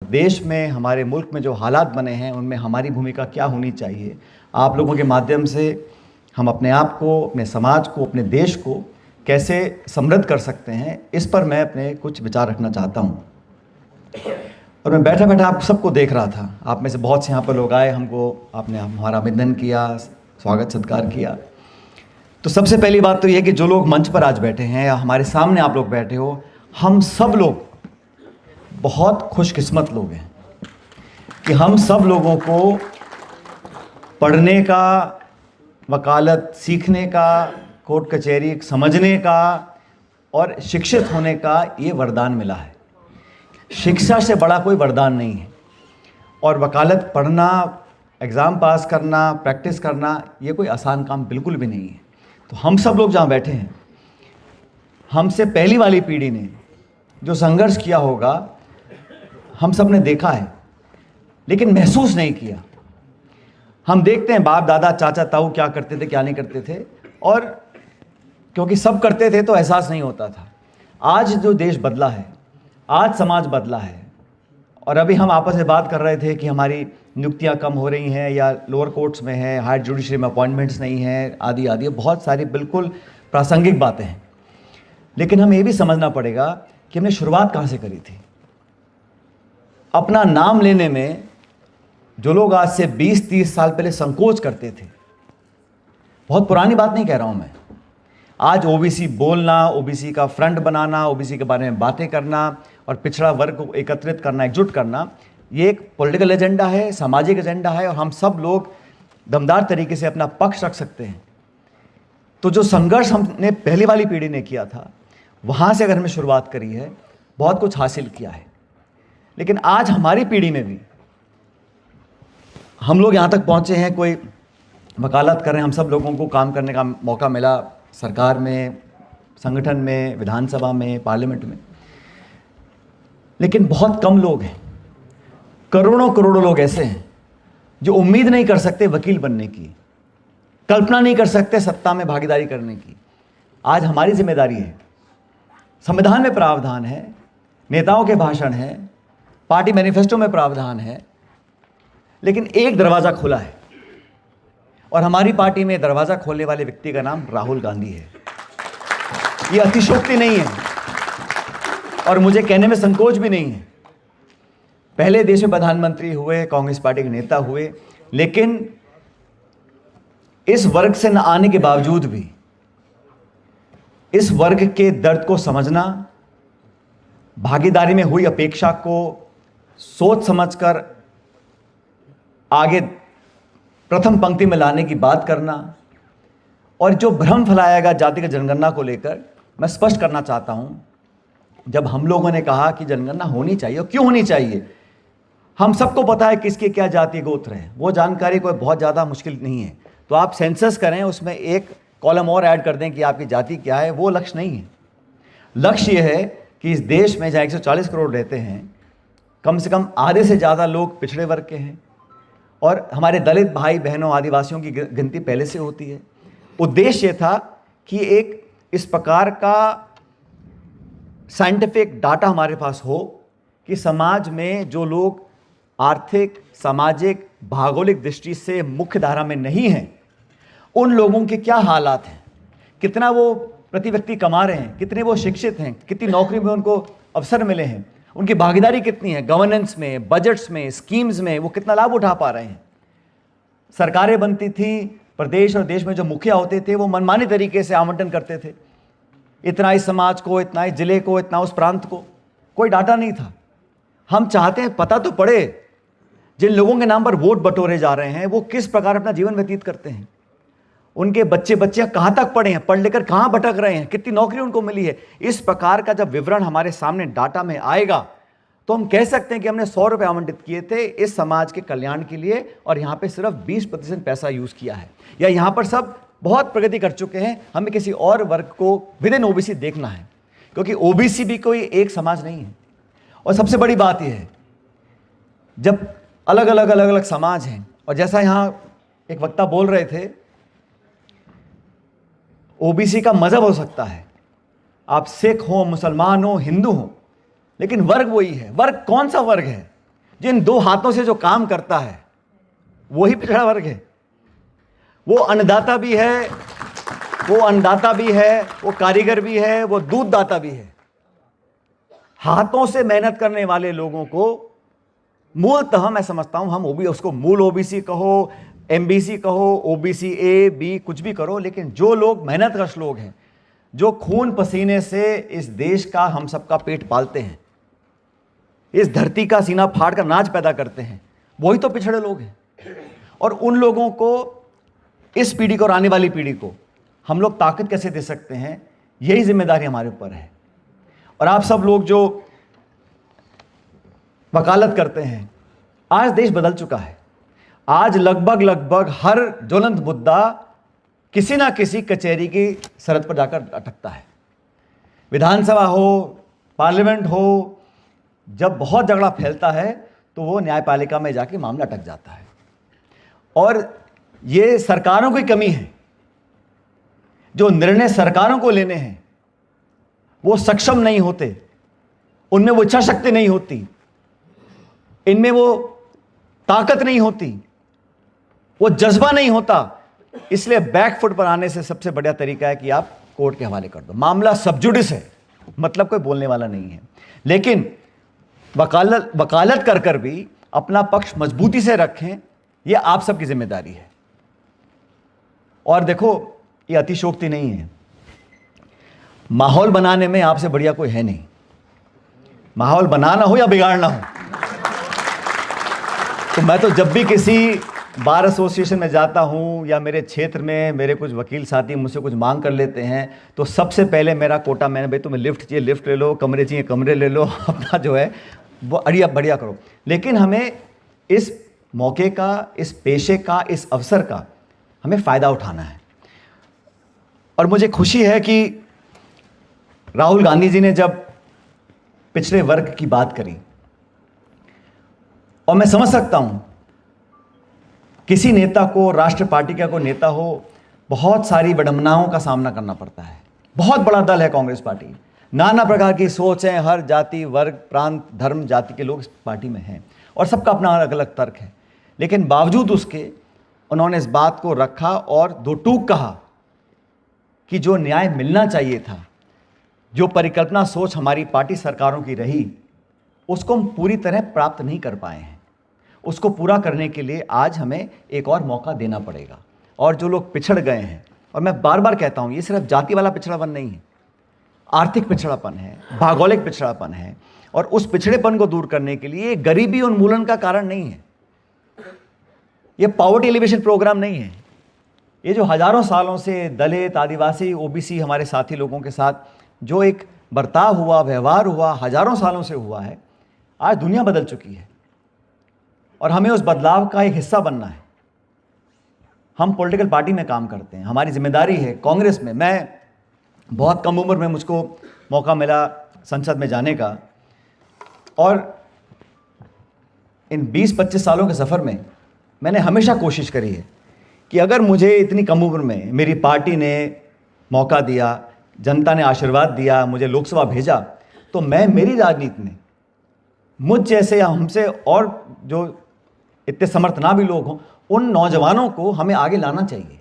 देश में, हमारे मुल्क में जो हालात बने हैं उनमें हमारी भूमिका क्या होनी चाहिए, आप लोगों के माध्यम से हम अपने आप को, अपने समाज को, अपने देश को कैसे समृद्ध कर सकते हैं, इस पर मैं अपने कुछ विचार रखना चाहता हूँ। और मैं बैठा बैठा आप सबको देख रहा था। आप में से बहुत से यहाँ पर लोग आए, आपने हमारा अभिनंदन किया, स्वागत सत्कार किया। तो सबसे पहली बात तो ये कि जो लोग मंच पर आज बैठे हैं या हमारे सामने आप लोग बैठे हो, हम सब लोग बहुत खुशकिस्मत लोग हैं कि हम सब लोगों को पढ़ने का, वकालत सीखने का, कोर्ट कचहरी समझने का और शिक्षित होने का ये वरदान मिला है। शिक्षा से बड़ा कोई वरदान नहीं है। और वकालत पढ़ना, एग्ज़ाम पास करना, प्रैक्टिस करना, ये कोई आसान काम बिल्कुल भी नहीं है। तो हम सब लोग जहाँ बैठे हैं, हमसे पहली वाली पीढ़ी ने जो संघर्ष किया होगा हम सब ने देखा है, लेकिन महसूस नहीं किया। हम देखते हैं बाप दादा चाचा ताऊ क्या करते थे, क्या नहीं करते थे, और क्योंकि सब करते थे तो एहसास नहीं होता था। आज जो देश बदला है, आज समाज बदला है, और अभी हम आपस में बात कर रहे थे कि हमारी नियुक्तियां कम हो रही हैं या लोअर कोर्ट्स में है, हायर जुडिशरी में अपॉइंटमेंट्स नहीं हैं, आदि आदि, बहुत सारी बिल्कुल प्रासंगिक बातें हैं। लेकिन हमें ये भी समझना पड़ेगा कि हमने शुरुआत कहाँ से करी थी। अपना नाम लेने में जो लोग आज से 20-30 साल पहले संकोच करते थे, बहुत पुरानी बात नहीं कह रहा हूं मैं, आज ओबीसी बोलना, ओबीसी का फ्रंट बनाना, ओबीसी के बारे में बातें करना और पिछड़ा वर्ग को एकत्रित करना, एकजुट करना, ये एक पॉलिटिकल एजेंडा है, सामाजिक एजेंडा है, और हम सब लोग दमदार तरीके से अपना पक्ष रख सकते हैं। तो जो संघर्ष हमने पहली वाली पीढ़ी ने किया था, वहाँ से अगर हमने शुरुआत करी है, बहुत कुछ हासिल किया है। लेकिन आज हमारी पीढ़ी में भी हम लोग यहाँ तक पहुँचे हैं, कोई वकालत कर रहे हैं, हम सब लोगों को काम करने का मौका मिला सरकार में, संगठन में, विधानसभा में, पार्लियामेंट में, लेकिन बहुत कम लोग हैं। करोड़ों करोड़ों लोग ऐसे हैं जो उम्मीद नहीं कर सकते वकील बनने की, कल्पना नहीं कर सकते सत्ता में भागीदारी करने की। आज हमारी जिम्मेदारी है। संविधान में प्रावधान है, नेताओं के भाषण है, पार्टी मैनिफेस्टो में प्रावधान है, लेकिन एक दरवाज़ा खुला है, और हमारी पार्टी में दरवाज़ा खोलने वाले व्यक्ति का नाम राहुल गांधी है। ये अतिशयोक्ति नहीं है और मुझे कहने में संकोच भी नहीं है। पहले देश में प्रधानमंत्री हुए, कांग्रेस पार्टी के नेता हुए, लेकिन इस वर्ग से न आने के बावजूद भी इस वर्ग के दर्द को समझना, भागीदारी में हुई अपेक्षा को सोच समझकर आगे प्रथम पंक्ति में लाने की बात करना, और जो भ्रम फैलाएगा जातिगत जनगणना को लेकर, मैं स्पष्ट करना चाहता हूं, जब हम लोगों ने कहा कि जनगणना होनी चाहिए, और क्यों होनी चाहिए, हम सबको पता है किसके क्या जाति गोत्र है, वो जानकारी कोई बहुत ज़्यादा मुश्किल नहीं है। तो आप सेंसस करें, उसमें एक कॉलम और ऐड कर दें कि आपकी जाति क्या है, वो लक्ष्य नहीं है। लक्ष्य ये है कि इस देश में जहाँ 140 करोड़ रहते हैं, कम से कम आधे से ज़्यादा लोग पिछड़े वर्ग के हैं, और हमारे दलित भाई बहनों, आदिवासियों की गिनती पहले से होती है। उद्देश्य था कि एक इस प्रकार का साइंटिफिक डाटा हमारे पास हो कि समाज में जो लोग आर्थिक, सामाजिक, भौगोलिक दृष्टि से मुख्य धारा में नहीं हैं, उन लोगों के क्या हालात हैं, कितना वो प्रति व्यक्ति कमा रहे हैं, कितने वो शिक्षित हैं, कितनी नौकरी में उनको अवसर मिले हैं, उनकी भागीदारी कितनी है गवर्नेंस में, बजट्स में, स्कीम्स में, वो कितना लाभ उठा पा रहे हैं। सरकारें बनती थी, प्रदेश और देश में जो मुखिया होते थे वो मनमानी तरीके से आवंटन करते थे, इतना इस समाज को, इतना इस जिले को, इतना उस प्रांत को, कोई डाटा नहीं था। हम चाहते हैं पता तो पड़े, जिन लोगों के नाम पर वोट बटोरे जा रहे हैं वो किस प्रकार अपना जीवन व्यतीत करते हैं, उनके बच्चे बच्चियां कहाँ तक पढ़े हैं, पढ़ लेकर कहाँ भटक रहे हैं, कितनी नौकरी उनको मिली है। इस प्रकार का जब विवरण हमारे सामने डाटा में आएगा तो हम कह सकते हैं कि हमने 100 रुपये आवंटित किए थे इस समाज के कल्याण के लिए, और यहाँ पे सिर्फ 20% पैसा यूज़ किया है, या यहाँ पर सब बहुत प्रगति कर चुके हैं। हमें किसी और वर्ग को विद इन ओबीसी देखना है, क्योंकि ओबीसी भी कोई एक समाज नहीं है। और सबसे बड़ी बात यह है, जब अलग अलग समाज हैं, और जैसा यहाँ एक वक्ता बोल रहे थे, ओबीसी का मजहब हो सकता है, आप सिख हो, मुसलमान हो, हिंदू हो, लेकिन वर्ग वही है। वर्ग कौन सा वर्ग है? जिन दो हाथों से जो काम करता है वही पिछड़ा वर्ग है। वो अन्नदाता भी है, वो कारीगर भी है, वो दूधदाता भी है। हाथों से मेहनत करने वाले लोगों को मूलतः मैं समझता हूं, हम उसको मूल ओबीसी कहो, एमबीसी कहो, ओबीसी ए बी, कुछ भी करो, लेकिन जो लोग मेहनतकश लोग हैं, जो खून पसीने से इस देश का, हम सबका पेट पालते हैं, इस धरती का सीना फाड़ कर नाच पैदा करते हैं, वही तो पिछड़े लोग हैं। और उन लोगों को, इस पीढ़ी को और आने वाली पीढ़ी को हम लोग ताकत कैसे दे सकते हैं, यही जिम्मेदारी हमारे ऊपर है। और आप सब लोग जो वकालत करते हैं, आज देश बदल चुका है। आज लगभग हर ज्वलंत मुद्दा किसी ना किसी कचहरी की सरहद पर जाकर अटकता है। विधानसभा हो, पार्लियामेंट हो, जब बहुत झगड़ा फैलता है तो वो न्यायपालिका में जाके मामला अटक जाता है। और ये सरकारों की कमी है। जो निर्णय सरकारों को लेने हैं वो सक्षम नहीं होते, उनमें वो इच्छा शक्ति नहीं होती, इनमें वो ताकत नहीं होती, वो जज्बा नहीं होता। इसलिए बैकफुट पर आने से सबसे बढ़िया तरीका है कि आप कोर्ट के हवाले कर दो। मामला सब जुडिस है, मतलब कोई बोलने वाला नहीं है। लेकिन वकालत कर कर भी अपना पक्ष मजबूती से रखें, यह आप सबकी जिम्मेदारी है। और देखो, ये अतिशोक्ति नहीं है, माहौल बनाने में आपसे बढ़िया कोई है नहीं। माहौल बनाना हो या बिगाड़ना हो, तो मैं तो जब भी किसी बार एसोसिएशन में जाता हूं या मेरे क्षेत्र में मेरे कुछ वकील साथी मुझसे कुछ मांग कर लेते हैं, तो सबसे पहले मेरा कोटा, मैंने भाई तुम्हें लिफ्ट चाहिए लिफ्ट ले लो, कमरे चाहिए कमरे ले लो, अपना जो है वो बढ़िया करो। लेकिन हमें इस मौके का, इस पेशे का, इस अवसर का हमें फ़ायदा उठाना है। और मुझे खुशी है कि राहुल गांधी जी ने जब पिछड़े वर्ग की बात करी, और मैं समझ सकता हूं किसी नेता को, राष्ट्र पार्टी का कोई नेता हो, बहुत सारी विडंबनाओं का सामना करना पड़ता है। बहुत बड़ा दल है कांग्रेस पार्टी, नाना प्रकार की सोच है, हर जाति, वर्ग, प्रांत, धर्म, जाति के लोग इस पार्टी में हैं और सबका अपना अलग अलग तर्क है। लेकिन बावजूद उसके उन्होंने इस बात को रखा और दो टूक कहा कि जो न्याय मिलना चाहिए था, जो परिकल्पना सोच हमारी पार्टी सरकारों की रही, उसको हम पूरी तरह प्राप्त नहीं कर पाए हैं। उसको पूरा करने के लिए आज हमें एक और मौका देना पड़ेगा। और जो लोग पिछड़ गए हैं, और मैं बार बार कहता हूं, ये सिर्फ जाति वाला पिछड़ापन नहीं है, आर्थिक पिछड़ापन है, भौगोलिक पिछड़ापन है। और उस पिछड़ेपन को दूर करने के लिए गरीबी उन्मूलन का कारण नहीं है, ये पॉवर्टी एलिवेशन प्रोग्राम नहीं है। ये जो हजारों सालों से दलित, आदिवासी, ओबीसी हमारे साथी लोगों के साथ जो एक बर्ताव हुआ, व्यवहार हुआ, हजारों सालों से हुआ है, आज दुनिया बदल चुकी है और हमें उस बदलाव का एक हिस्सा बनना है। हम पॉलिटिकल पार्टी में काम करते हैं, हमारी जिम्मेदारी है कांग्रेस में। मैं बहुत कम उम्र में मुझको मौका मिला संसद में जाने का, और इन 20-25 सालों के सफ़र में मैंने हमेशा कोशिश करी है कि अगर मुझे इतनी कम उम्र में मेरी पार्टी ने मौका दिया, जनता ने आशीर्वाद दिया, मुझे लोकसभा भेजा, तो मैं मेरी राजनीति में मुझ जैसे या हमसे और जो इतने समर्थ ना भी लोग हों, उन नौजवानों को हमें आगे लाना चाहिए।